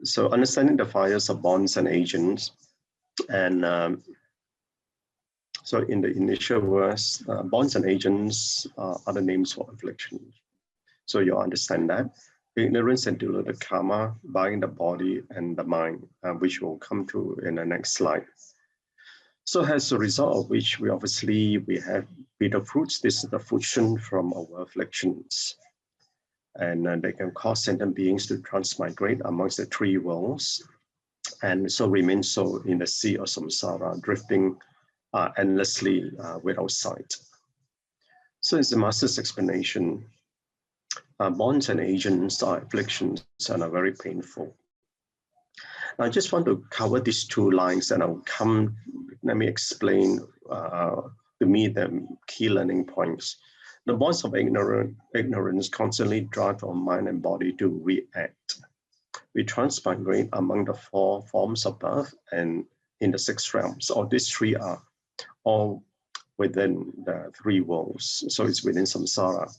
So understanding the fires of bonds and agents, and so in the initial verse, bonds and agents are the names for affliction. So you understand that. Ignorance and deluded karma bind the body and the mind, which we'll come to in the next slide. So as a result of which we have bitter fruits. This is the fruition from our afflictions. And they can cause sentient beings to transmigrate amongst the three worlds, and so remain so in the sea of samsara, drifting endlessly without sight. So it's the Master's explanation. Bonds and agents are afflictions and are very painful. Now, I just want to cover these two lines, and let me explain to me the key learning points. The bonds of ignorance constantly drive our mind and body to react. We transmigrate among the four forms of birth and in the six realms. All these three are all within the three worlds. So it's within samsara.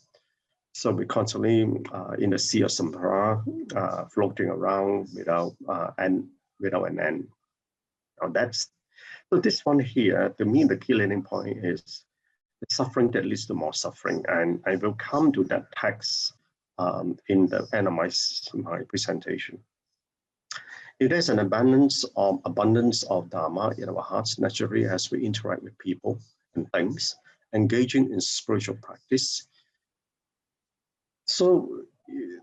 So we constantly in the sea of samsara, floating around without an end. Now so this one here, to me, the key learning point is the suffering that leads to more suffering. And I will come to that text in the end of my presentation. If there's an abundance of Dharma in our hearts, naturally, as we interact with people and things, engaging in spiritual practice. So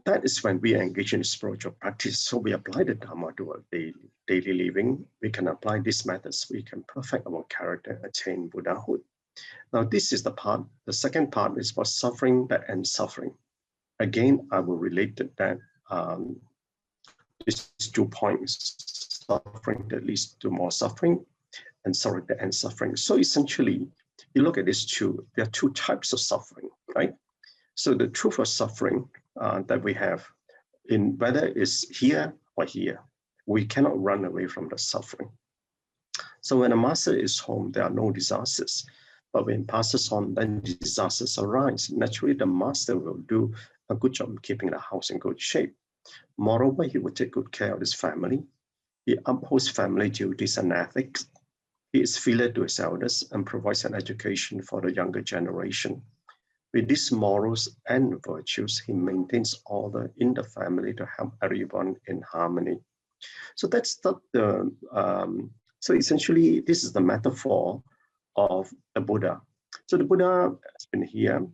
that is when we engage in spiritual practice. So we apply the Dharma to our daily living. We can apply these methods. We can perfect our character, attain Buddhahood. Now, this is the part. The second part is for suffering that ends suffering. Again, I will relate to that. These 2 points: suffering that leads to more suffering, and suffering that ends suffering. So essentially, you look at these two. There are two types of suffering, right? So the truth of suffering that we have, in whether it's here or here, we cannot run away from the suffering. So when a master is home, there are no disasters. But when he passes on, then disasters arise. Naturally, the master will do a good job of keeping the house in good shape. Moreover, he will take good care of his family. He upholds family duties and ethics. He is filial to his elders and provides an education for the younger generation. With these morals and virtues, he maintains order in the family to help everyone in harmony. So that's so essentially, this is the metaphor of the Buddha. So the Buddha has been here,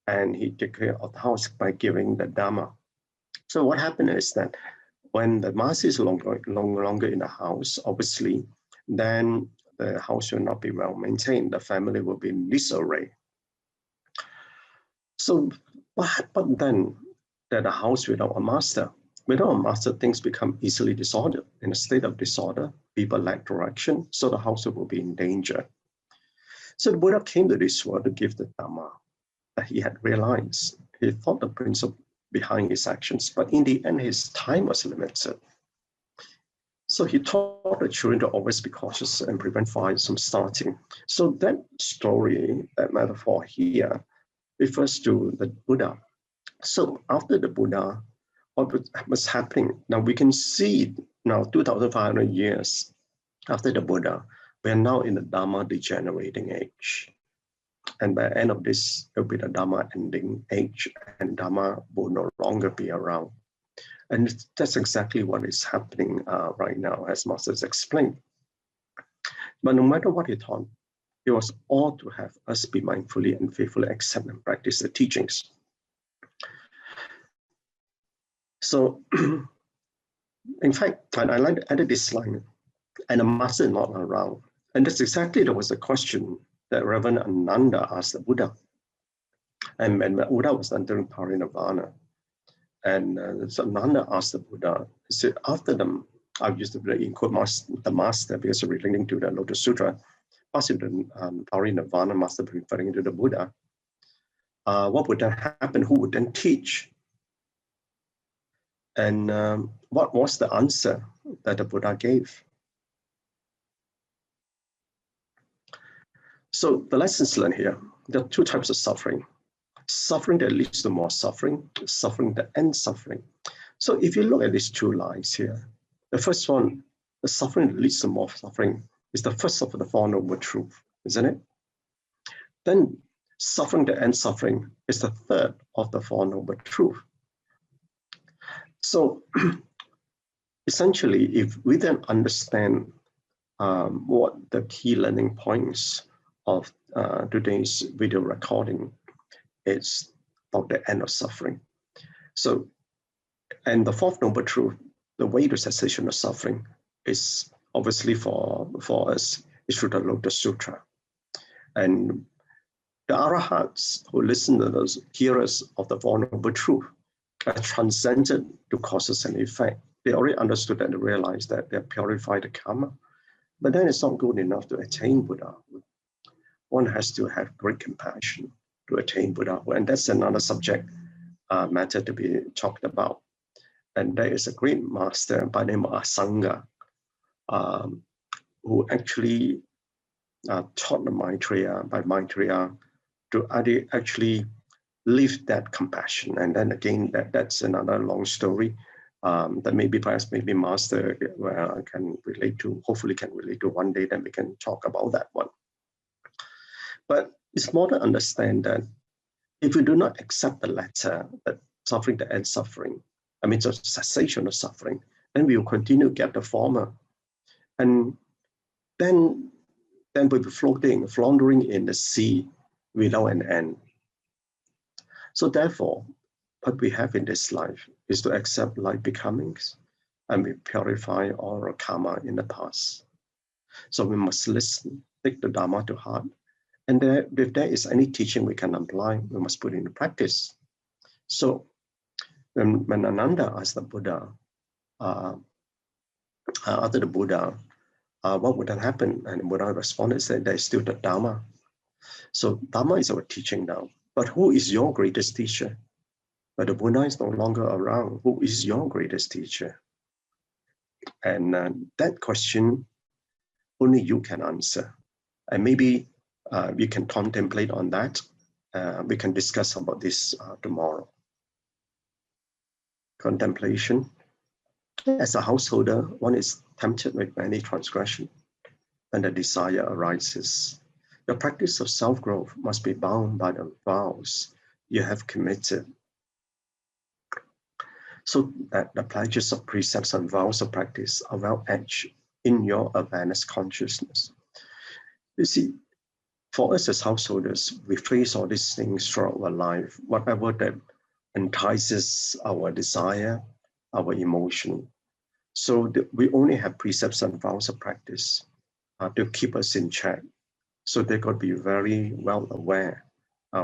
and he took care of the house by giving the Dharma. So what happened is that when the master is no longer in the house, obviously, then the house will not be well maintained. The family will be in disarray. So what happened then that a house without a master? Without a master, things become easily disordered. In a state of disorder, people lack direction, so the house will be in danger. So the Buddha came to this world to give the Dharma that he had realized. He thought the principle behind his actions, but in the end, his time was limited. So he taught the children to always be cautious and prevent fires from starting. So that story, that metaphor here, refers to the Buddha. So after the Buddha, what was happening? Now we can see now 2,500 years after the Buddha, we are now in the Dharma degenerating age. And by the end of this, it will be the Dharma ending age, and Dharma will no longer be around. And that's exactly what is happening right now, as Masters explained. But no matter what he taught, it was all to have us be mindfully and faithfully accept and practice the teachings. So, in fact, I like to add this line, and the master is not around. And that's exactly, that was the question that Reverend Ananda asked the Buddha. And when the Buddha was entering parinirvana, and so Ananda asked the Buddha, he said, after them, I used to include the master because it's relating to the Lotus Sutra, passing the parinirvana, master referring to the Buddha. What would then happen? Who would then teach? And what was the answer that the Buddha gave? So the lessons learned here, there are two types of suffering. Suffering that leads to more suffering, suffering that ends suffering. So if you look at these two lines here, The first one, the suffering that leads to more suffering, is the first of the Four Noble Truths, isn't it? Then suffering that ends suffering is the third of the Four Noble Truths. So essentially, if we then understand what the key learning points of today's video recording is about the end of suffering. So, and the fourth noble truth, the way to cessation of suffering, is obviously for us is through the Lotus Sutra. And the arahats who listen to those hearers of the Four Noble Truth are transcended to causes and effect. They already understood and realized that they purified the karma. But then it's not good enough to attain Buddhahood. One has to have great compassion to attain Buddhahood. And that's another subject matter to be talked about. And there is a great master by the name of Asanga, who actually taught the Maitreya, by Maitreya, to actually live that compassion. And then again, that's another long story that maybe Master can relate to, hopefully can relate to one day, then we can talk about that one. But it's more to understand that if we do not accept the latter, that suffering that ends suffering, I mean, the cessation of suffering, then we will continue to get the former. And then we'll be floundering in the sea without an end. So therefore, what we have in this life is to accept life becomings and we purify our karma in the past. So we must listen, take the Dharma to heart. And if there is any teaching we can apply, we must put into practice. So when Ananda asked the Buddha, after the Buddha, what would have happened? And Buddha responded, said, there is still the Dharma. So Dharma is our teaching now. But who is your greatest teacher? But the Buddha is no longer around. Who is your greatest teacher? And that question, only you can answer. And maybe we can contemplate on that. We can discuss about this tomorrow. Contemplation. As a householder, one is tempted with many transgression, and the desire arises. The practice of self-growth must be bound by the vows you have committed. So that the pledges of precepts and vows of practice are well etched in your awareness consciousness. You see, for us as householders, we face all these things throughout our life, whatever that entices our desire, our emotion. So we only have precepts and vows of practice to keep us in check. So they got to be very well aware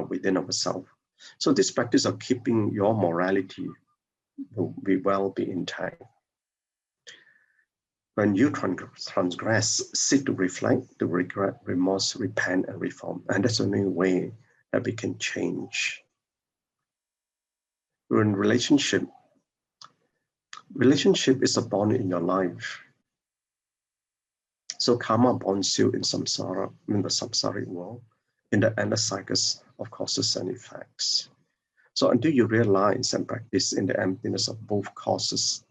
within ourselves. So this practice of keeping your morality will be intact. When you transgress, seek to reflect, to regret, remorse, repent, and reform. And that's the only way that we can change. In relationship is a bond in your life. So karma bonds you in samsara, in the samsaric world, in the endless cycles of causes and effects. So until you realize and practice in the emptiness of both causes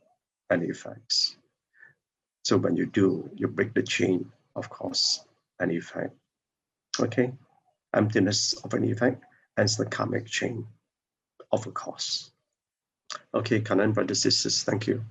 and effects. So when you do, you break the chain of cause and effect. Okay? Emptiness of an effect ends the karmic chain of a cause. Okay, Gan En brothers and sisters, thank you.